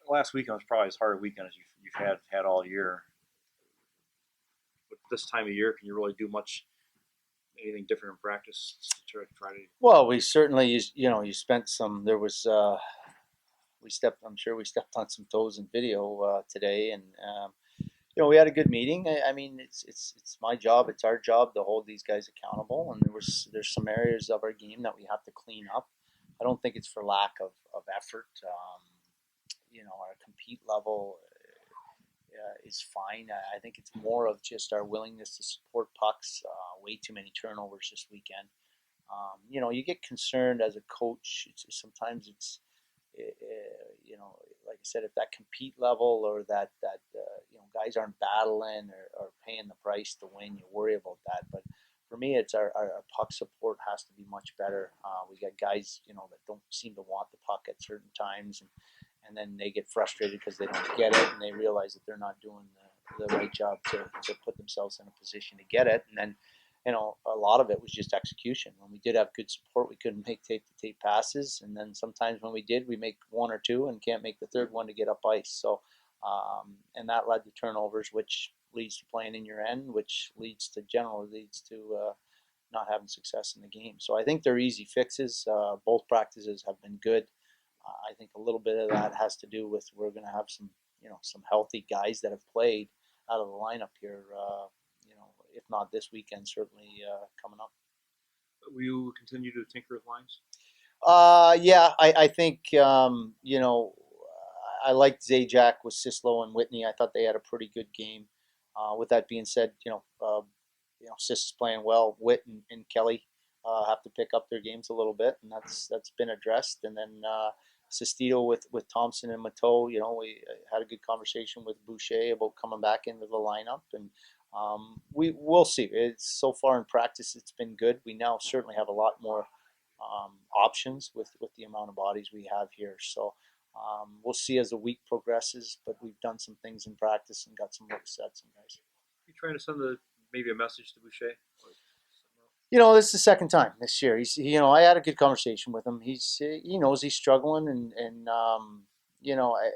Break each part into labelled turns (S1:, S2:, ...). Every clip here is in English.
S1: last weekend was probably as hard a weekend as you've had all year. But this time of year, can you really do anything different in practice to try to?
S2: Well, we certainly, you spent some. There was, I'm sure we stepped on some toes in video today, and we had a good meeting. I mean, it's my job, it's our job to hold these guys accountable, and there's some areas of our game that we have to clean up. I don't think it's for lack of effort. Our compete level is fine. I think it's more of just our willingness to support pucks. Way too many turnovers this weekend. You get concerned as a coach. Sometimes like I said, if that compete level or that guys aren't battling or paying the price to win, you worry about that. But for me, it's our puck support has to be much better. We got guys, that don't seem to want the puck at certain times, and then they get frustrated because they don't get it, and they realize that they're not doing the right job to put themselves in a position to get it. And then, a lot of it was just execution. When we did have good support, we couldn't make tape-to-tape passes, and then sometimes when we did, we make one or two and can't make the third one to get up ice. So, and that led to turnovers, which leads to playing in your end, which leads to not having success in the game. So I think they're easy fixes. Both practices have been good. I think a little bit of that has to do with we're going to have some healthy guys that have played out of the lineup here. If not this weekend, certainly coming up.
S1: Will you continue to tinker with lines?
S2: Yeah, I think I liked Zajac with Sislo and Whitney. I thought they had a pretty good game. With that being said, Sis is playing well. Witt and Kelly have to pick up their games a little bit, and that's been addressed. And then Sestito with Thompson and Mateau, we had a good conversation with Boucher about coming back into the lineup, and we'll see. It's so far in practice, it's been good. We now certainly have a lot more options with the amount of bodies we have here. So we'll see as the week progresses, but we've done some things in practice and got some looks at some guys.
S1: You trying to send maybe a message to Boucher?
S2: This is the second time this year. I had a good conversation with him. He knows he's struggling, and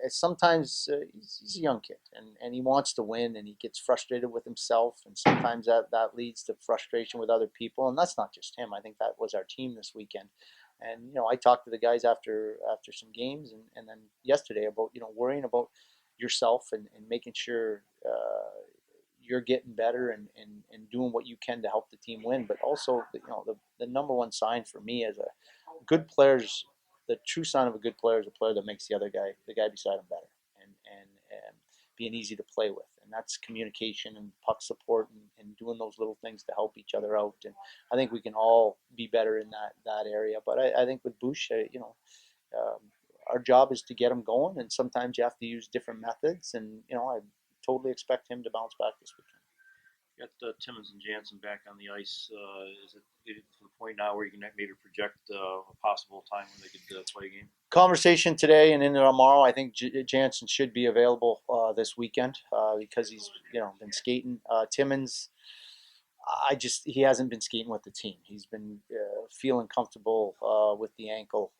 S2: sometimes he's a young kid, and he wants to win, and he gets frustrated with himself, and sometimes that leads to frustration with other people, and that's not just him. I think that was our team this weekend. And I talked to the guys after some games, and then yesterday about worrying about yourself and making sure you're getting better and doing what you can to help the team win. But also, the number one sign for me as a good player's the true sign of a good player is a player that makes the guy beside him better, and being easy to play with. And that's communication and puck support and doing those little things to help each other out. And I think we can all be better in that area. But I think with Bush, our job is to get him going, and sometimes you have to use different methods. And I totally expect him to bounce back this weekend.
S1: You got Timmins and Jansen back on the ice. Is it getting to the point now where you can maybe project a possible time when they could play a game?
S2: Conversation today and into tomorrow. I think Jansen should be available this weekend because he's been skating. Timmins, he hasn't been skating with the team. He's been feeling comfortable with the ankle.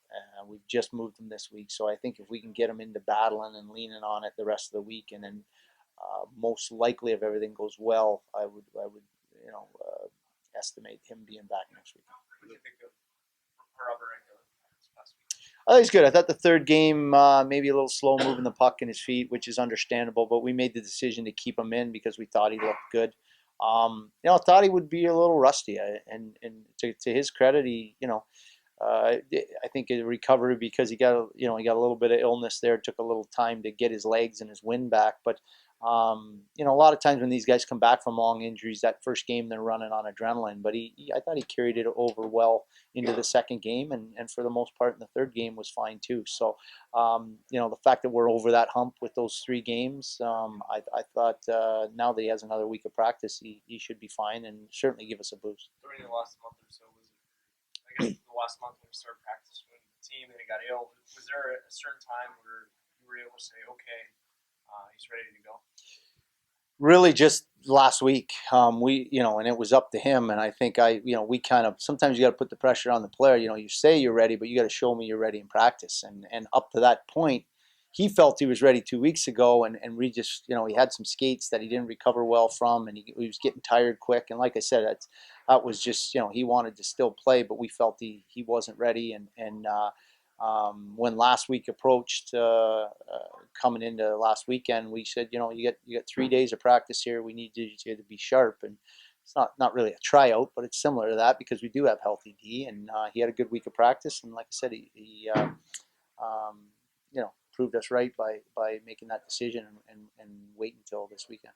S2: We've just moved him this week, so I think if we can get him into battling and leaning on it the rest of the week, and then most likely, if everything goes well, I would estimate him being back next week.
S3: What do you think of Robert this past week?
S2: I think he's good. I thought the third game maybe a little slow moving the puck in his feet, which is understandable. But we made the decision to keep him in because we thought he looked good. I thought he would be a little rusty, and to his credit, I think a recovery because he got a little bit of illness there. It took a little time to get his legs and his wind back, but a lot of times when these guys come back from long injuries, that first game they're running on adrenaline. But I thought he carried it over well into the second game, and for the most part in the third game was fine too. So, the fact that we're over that hump with those 3 games, I thought now that he has another week of practice, he should be fine and certainly give us a boost.
S3: During the last month or so, I guess the last month when we started practice with the team and he got ill, was there a certain time where you were able to say, okay, he's ready to go?
S2: Really, just last week, and it was up to him. And I think we kind of sometimes you got to put the pressure on the player. You say you're ready, but you got to show me you're ready in practice. And up to that point, he felt he was ready 2 weeks ago, and we just, he had some skates that he didn't recover well from, and he was getting tired quick. And like I said, that was just, he wanted to still play, but we felt he wasn't ready. When last week approached, coming into last weekend, we said, you got 3 days of practice here. We need you to be sharp. And it's not really a tryout, but it's similar to that because we do have healthy D, and he had a good week of practice. And like I said, he proved us right by making that decision and wait until this weekend.